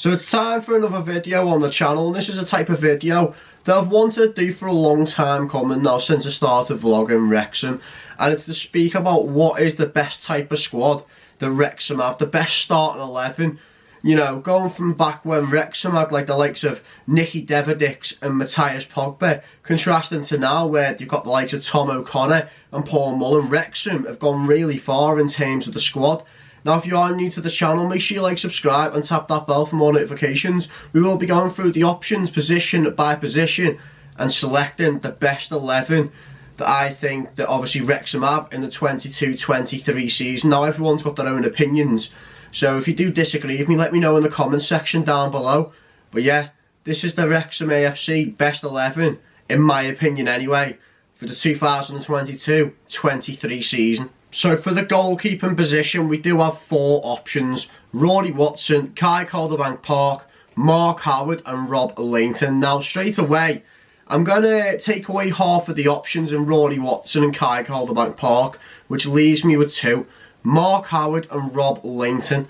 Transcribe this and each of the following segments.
So it's time for another video on the channel, and this is a type of video that I've wanted to do for a long time coming now, since I started vlogging Wrexham, and it's to speak about what is the best type of squad that Wrexham have, the best starting 11. You know, going from back when Wrexham had like the likes of Nicky Deverdix and Matthias Pogba, contrasting to now where you've got the likes of Tom O'Connor and Paul Mullen. Wrexham have gone really far in terms of the squad. Now, if you are new to the channel, make sure you like, subscribe and tap that bell for more notifications. We will be going through the options position by position and selecting the best 11 that I think that obviously Wrexham have in the 22-23 season. Now, everyone's got their own opinions, so if you do disagree with me, let me know in the comments section down below. But yeah, this is the Wrexham AFC best 11, in my opinion anyway, for the 2022-23 season. So for the goalkeeping position, we do have 4 options: Rory Watson, Kai Calderbank-Park, Mark Howard and Rob Lainton. Now straight away, I'm going to take away half of the options in Rory Watson and Kai Calderbank-Park, which leaves me with 2, Mark Howard and Rob Lainton.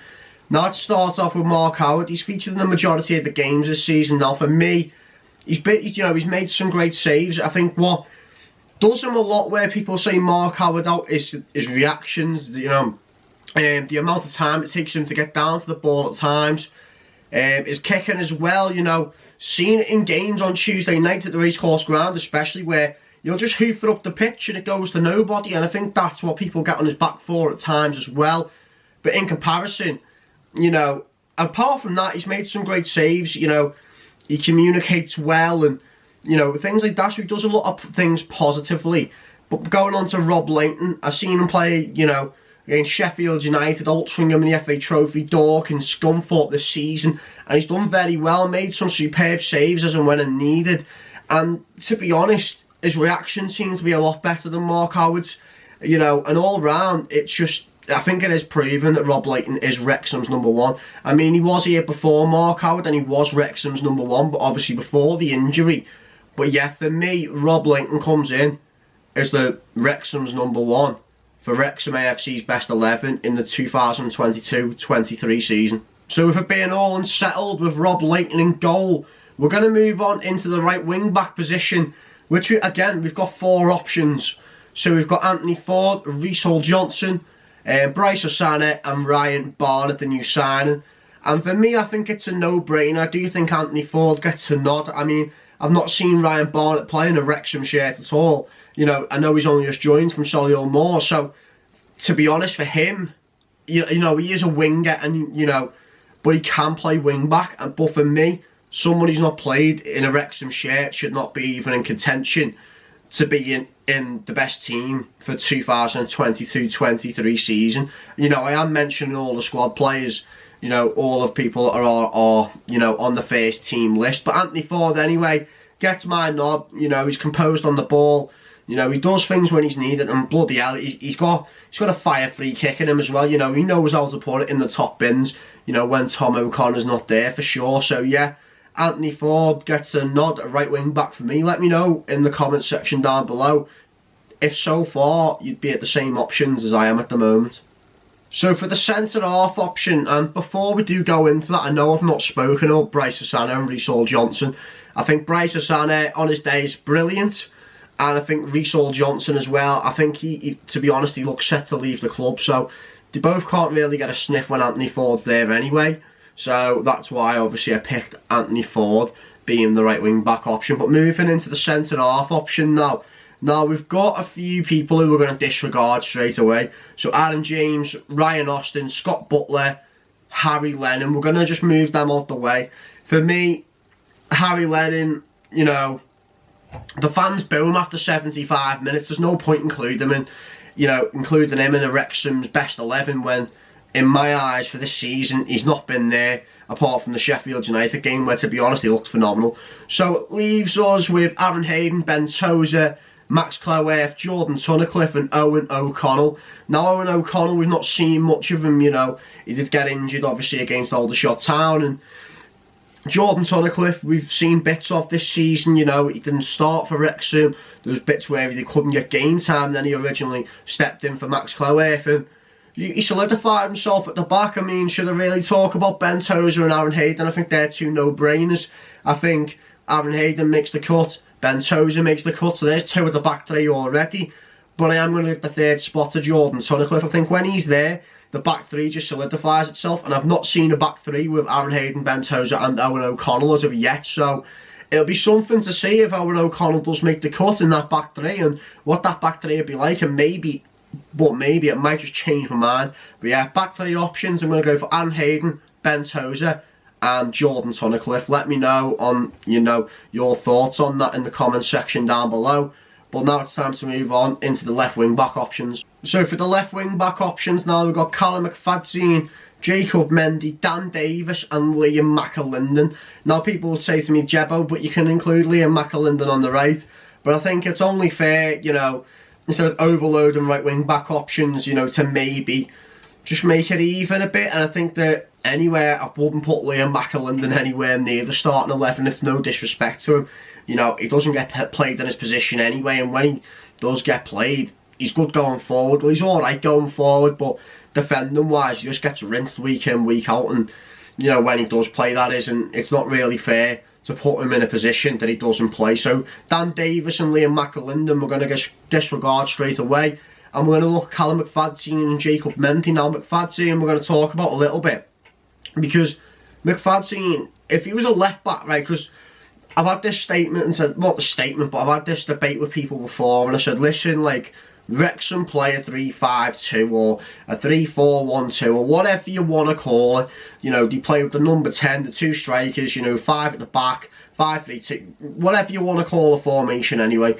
Now let's start off with Mark Howard. He's featured in the majority of the games this season. Now for me, he's made some great saves. I think what does him a lot where people say Mark Howard out is his reactions, the amount of time it takes him to get down to the ball at times, his kicking as well. You know, seeing it in games on Tuesday night at the racecourse ground, especially, where you'll just hoof it up the pitch and it goes to nobody, and I think that's what people get on his back for at times as well. But in comparison, you know, apart from that, he's made some great saves. You know, he communicates well, and you know, things like that. So he does a lot of things positively. But going on to Rob Lainton, I've seen him play, you know, against Sheffield United, Altrincham in the FA Trophy, Dorking, Scunthorpe this season, and he's done very well, made some superb saves as and when needed. And to be honest, his reaction seems to be a lot better than Mark Howard's. You know, and all round, it's just, I think it is proven that Rob Lainton is Wrexham's #1. I mean, he was here before Mark Howard, and he was Wrexham's #1, but obviously before the injury. But yeah, for me, Rob Lainton comes in as the Wrexham's #1 for Wrexham AFC's best 11 in the 2022-23 season. So with it being all unsettled with Rob Lainton in goal, we're going to move on into the right wing back position, which we've got 4 options. So we've got Anthony Ford, Reece Hall-Johnson, Bryce Osana and Ryan Barnett, the new signing. And for me, I think it's a no-brainer. I do think Anthony Ford gets a nod. I mean, I've not seen Ryan Barnett play in a Wrexham shirt at all. You know, I know he's only just joined from Solihull Moor, so to be honest, for him, you know, he is a winger, and you know, but he can play wing back. And but for me, someone who's not played in a Wrexham shirt should not be even in contention to be in the best team for 2022-23 season. You know, I am mentioning all the squad players. You know, all of people are you know, on the first team list. But Anthony Ford, anyway, gets my nod. You know, he's composed on the ball. You know, he does things when he's needed, and bloody hell, he's got a fire free kick in him as well. You know, he knows how to put it in the top bins, you know, when Tom O'Connor's not there, for sure. So yeah, Anthony Ford gets a nod at right wing back for me. Let me know in the comment section down below if so far you'd be at the same options as I am at the moment. So for the centre-half option, and before we do go into that, I know I've not spoken about Bryce Osana and Reece Hall-Johnson. I think Bryce Osana on his day is brilliant, and I think Reece Hall-Johnson as well. I think he, to be honest, he looks set to leave the club, so they both can't really get a sniff when Anthony Ford's there anyway. So that's why obviously I picked Anthony Ford being the right wing-back option. But moving into the centre-half option now. Now, we've got a few people who we're going to disregard straight away. So, Aaron James, Ryan Austin, Scott Butler, Harry Lennon. We're going to just move them out the way. For me, Harry Lennon, you know, the fans boo him after 75 minutes. There's no point including him in a Wrexham's best 11 when, in my eyes, for this season, he's not been there, apart from the Sheffield United game, where, to be honest, he looked phenomenal. So, it leaves us with Aaron Hayden, Ben Tozer, Max Cloworth, Jordan Tunnicliffe and Owen O'Connell. Now, Owen O'Connell, we've not seen much of him, you know. He did get injured, obviously, against Aldershot Town. And Jordan Tunnicliffe, we've seen bits of this season, you know. He didn't start for Wrexham. There was bits where he couldn't get game time. Then he originally stepped in for Max Cloworth. And he solidified himself at the back. I mean, should I really talk about Ben Tozer and Aaron Hayden? I think they're two no-brainers. I think Aaron Hayden makes the cut, Ben Tozer makes the cut, so there's two at the back three already. But I am going to give the third spot to Jordan Tunnicliffe. I think when he's there, the back three just solidifies itself, and I've not seen a back three with Aaron Hayden, Ben Tozer and Owen O'Connell as of yet, so it'll be something to see if Owen O'Connell does make the cut in that back three and what that back three would be like, and maybe it might just change my mind. But yeah, back three options, I'm going to go for Aaron Hayden, Ben Tozer and Jordan Tunnicliffe. Let me know on, your thoughts on that in the comments section down below. But now it's time to move on into the left wing back options. So for the left wing back options now, we've got Callum McFadzean, Jacob Mendy, Dan Davis and Liam McAlinden. Now people would say to me, Jebbo, but you can include Liam McAlinden on the right. But I think it's only fair, instead of overloading right wing back options, to maybe just make it even a bit. And I think that anywhere, I wouldn't put Liam McAlinden anywhere near the starting 11. It's no disrespect to him. He doesn't get played in his position anyway, and when he does get played, he's good going forward. Well, he's alright going forward, but defending wise, he just gets rinsed week in, week out, and when he does play, that is, and it's not really fair to put him in a position that he doesn't play. So Dan Davis and Liam McAlinden we're going to disregard straight away, and we're going to look at Callum McFadzean and Jacob Mendy. Now McFadzean we're going to talk about a little bit, because McFadzean, if he was a left back, right, because I've had this statement and said, not the statement, but I've had this debate with people before, and I said, listen, like, Wrexham play a 3-5-2 or a 3-4-1-2 or whatever you want to call it. They play with the number 10, the two strikers, 5 at the back, 5-3-2, whatever you want to call a formation anyway.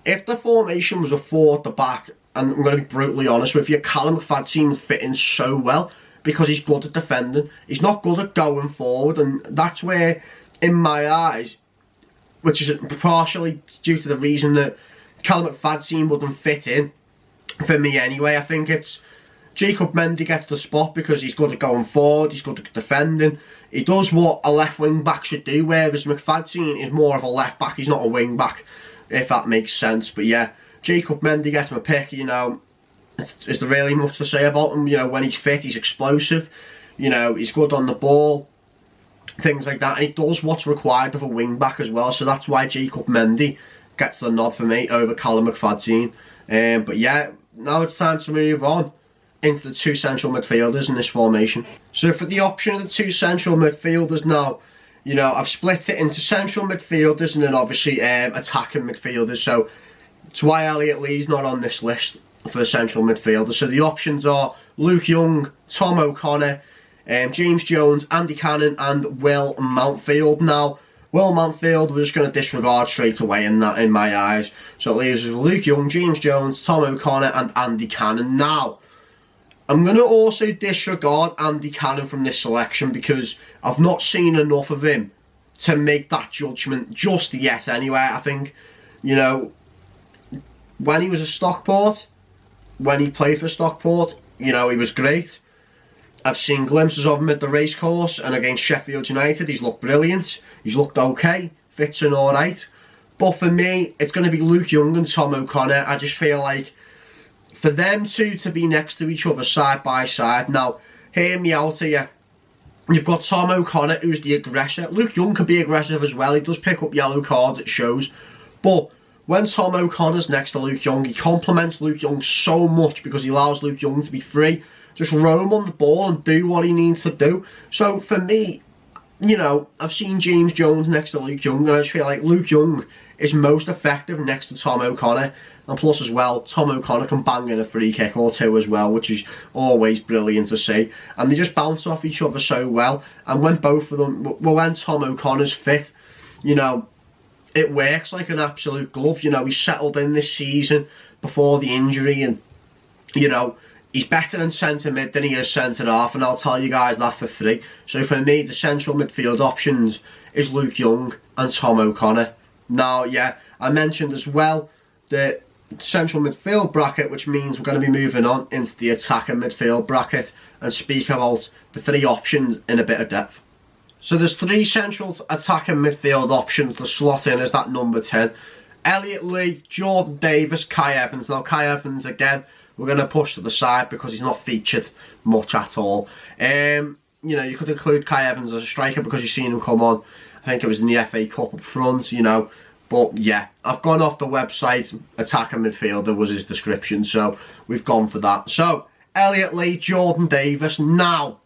If the formation was a 4 at the back, and I'm going to be brutally honest with you, Callum McFadzean would fit in so well because he's good at defending. He's not good at going forward, and that's where, in my eyes, which is partially due to the reason that Callum McFadzean wouldn't fit in, for me anyway. I think it's Jacob Mendy gets the spot because he's good at going forward, he's good at defending. He does what a left wing back should do, whereas McFadzean is more of a left back, he's not a wing back, if that makes sense. But yeah, Jacob Mendy gets my pick. Is there really much to say about him? When he's fit, he's explosive, he's good on the ball, things like that, and he does what's required of a wing back as well, so that's why Jacob Mendy gets the nod for me over Callum McFadzean. But yeah, now it's time to move on into the two central midfielders in this formation. So for the option of the two central midfielders now, I've split it into central midfielders and then obviously attacking midfielders, so that's why Elliot Lee's not on this list for the central midfielders. So the options are Luke Young, Tom O'Connor, James Jones, Andy Cannon and Will Mountfield. Now, Will Mountfield we're just going to disregard straight away in my eyes. So it leaves us with Luke Young, James Jones, Tom O'Connor and Andy Cannon. Now, I'm going to also disregard Andy Cannon from this selection because I've not seen enough of him to make that judgment just yet anyway. I think, when he was at Stockport, when he played for Stockport, he was great. I've seen glimpses of him at the racecourse and against Sheffield United. He's looked brilliant. He's looked okay. Fits in alright. But for me, it's going to be Luke Young and Tom O'Connor. I just feel like for them two to be next to each other side by side. Now, hear me out here. You've got Tom O'Connor, who's the aggressor. Luke Young can be aggressive as well. He does pick up yellow cards, it shows. But when Tom O'Connor's next to Luke Young, he complements Luke Young so much because he allows Luke Young to be free, just roam on the ball and do what he needs to do. So for me, I've seen James Jones next to Luke Young, and I just feel like Luke Young is most effective next to Tom O'Connor. And plus as well, Tom O'Connor can bang in a free kick or two as well, which is always brilliant to see. And they just bounce off each other so well. And when both of them, when Tom O'Connor's fit, it works like an absolute glove. He's settled in this season before the injury, and he's better in centre mid than he is centre half, and I'll tell you guys that for free. So for me, the central midfield options is Luke Young and Tom O'Connor. Now, yeah, I mentioned as well the central midfield bracket, which means we're going to be moving on into the attacking midfield bracket and speak about the three options in a bit of depth. So there's three central attacking midfield options to slot in as that number 10. Elliot Lee, Jordan Davis, Kai Evans. Now Kai Evans, again, we're going to push to the side because he's not featured much at all. You know, you could include Kai Evans as a striker because you've seen him come on. I think it was in the FA Cup up front, you know. But yeah, I've gone off the website. Attacking midfielder was his description, so we've gone for that. So, Elliot Lee, Jordan Davis. Now,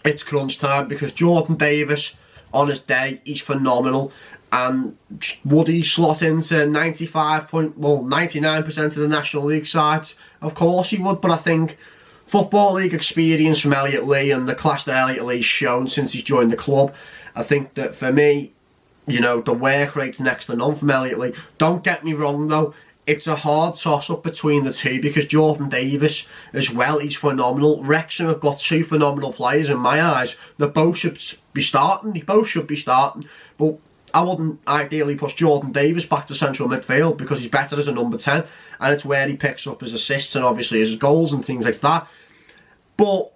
it's crunch time because Jordan Davis, on his day, he's phenomenal. And would he slot into 99% of the National League sides? Of course he would, but I think Football League experience from Elliot Lee and the class that Elliot Lee's shown since he's joined the club, I think that for me, you know, the work rate's next to none from Elliot Lee. Don't get me wrong though, it's a hard toss-up between the two because Jordan Davis as well, he's phenomenal. Wrexham have got two phenomenal players in my eyes. They both should be starting. But I wouldn't ideally push Jordan Davis back to central midfield because he's better as a number 10 and it's where he picks up his assists and obviously his goals and things like that. But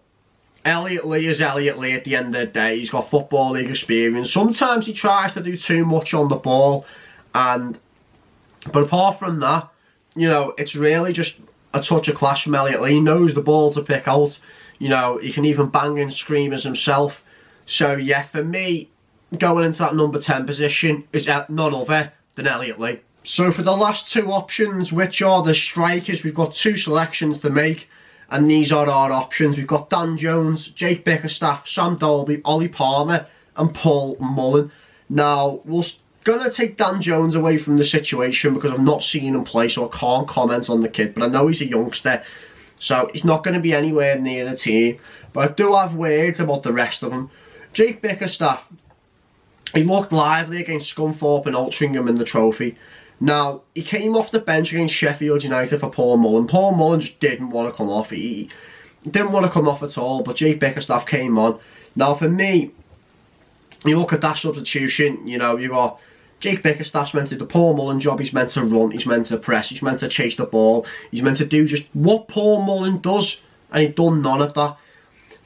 Elliot Lee is Elliot Lee at the end of the day. He's got Football League experience. Sometimes he tries to do too much on the ball, but apart from that, you know, it's really just a touch of class from Elliot Lee. He knows the ball to pick out. You know, he can even bang in screamers himself. So yeah, for me, going into that number 10 position is none other than Elliot Lee. So for the last two options, which are the strikers, we've got two selections to make, and these are our options. We've got Dan Jones, Jake Bickerstaff, Sam Dalby, Ollie Palmer and Paul Mullen. Now, we're going to take Dan Jones away from the situation because I've not seen him play, so I can't comment on the kid, but I know he's a youngster, so he's not going to be anywhere near the team. But I do have words about the rest of them. Jake Bickerstaff, he looked lively against Scunthorpe and Altrincham in the trophy. Now, he came off the bench against Sheffield United for Paul Mullen. Paul Mullen just didn't want to come off. He didn't want to come off at all, but Jake Bickerstaff came on. Now, for me, you look at that substitution, you know, you got Jake Bickerstaff's meant to do the Paul Mullen job. He's meant to run, he's meant to press, he's meant to chase the ball. He's meant to do just what Paul Mullen does, and he'd done none of that.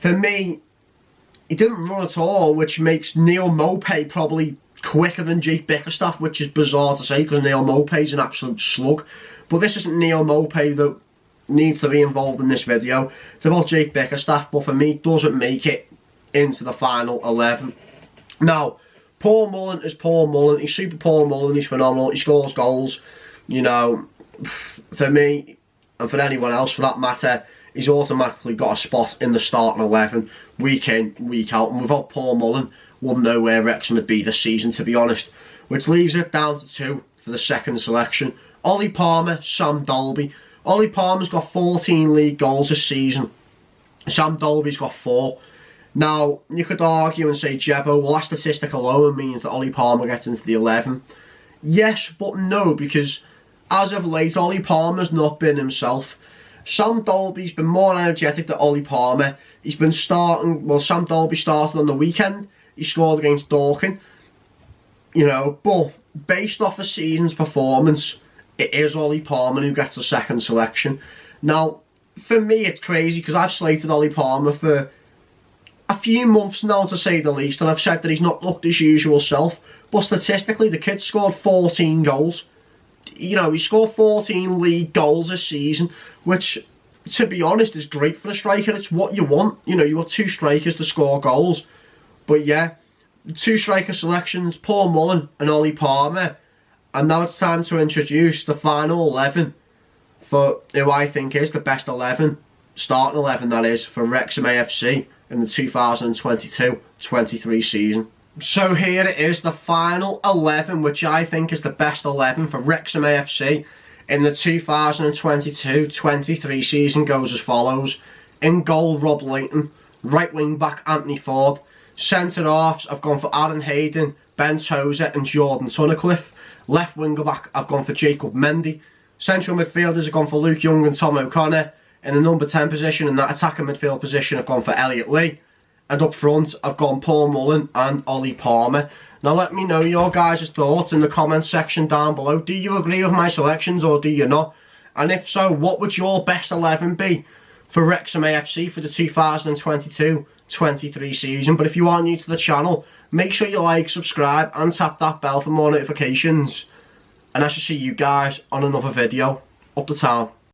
For me, he didn't run at all, which makes Neil Maupay probably quicker than Jake Bickerstaff, which is bizarre to say because Neil Maupay's an absolute slug. But this isn't Neil Maupay that needs to be involved in this video. It's about Jake Bickerstaff, but for me, doesn't make it into the final 11. Now, Paul Mullen is Paul Mullen. He's Super Paul Mullen. He's phenomenal. He scores goals. You know, for me, and for anyone else for that matter, he's automatically got a spot in the starting 11, week in, week out. And without Paul Mullen, wouldn't know where Wrexham would be this season, to be honest. Which leaves it down to two for the second selection. Ollie Palmer, Sam Dalby. Ollie Palmer's got 14 league goals this season. Sam Dalby's got 4. Now, you could argue and say, Jebbo, well, that statistic alone means that Ollie Palmer gets into the 11. Yes, but no, because as of late, Ollie Palmer's not been himself. Sam Dalby's been more energetic than Ollie Palmer. He's been starting, well, Sam Dalby started on the weekend. He scored against Dorking. You know, but based off a season's performance, it is Ollie Palmer who gets the second selection. Now, for me, it's crazy because I've slated Ollie Palmer for a few months now, to say the least, and I've said that he's not looked his usual self. But statistically, the kid scored 14 goals. You know, he scored 14 league goals this season, which, to be honest, is great for a striker. It's what you want. You know, you want two strikers to score goals. But yeah, two striker selections, Paul Mullen and Ollie Palmer. And now it's time to introduce the final 11 for who I think is the best 11, starting 11 that is, for Wrexham AFC in the 2022-23 season. So here it is, the final 11, which I think is the best 11 for Wrexham AFC in the 2022-23 season, goes as follows. In goal, Rob Layton. Right wing back, Anthony Ford. Centre halves, I've gone for Aaron Hayden, Ben Tozer and Jordan Tunnicliffe. Left winger back, I've gone for Jacob Mendy. Central midfielders, I've gone for Luke Young and Tom O'Connor. In the number 10 position, in that attacking midfield position, I've gone for Elliot Lee. And up front, I've gone Paul Mullen and Ollie Palmer. Now let me know your guys' thoughts in the comments section down below. Do you agree with my selections or do you not? And if so, what would your best 11 be for Wrexham AFC for the 2022-23 season? But if you are new to the channel, make sure you like, subscribe and tap that bell for more notifications. And I shall see you guys on another video. Up the town.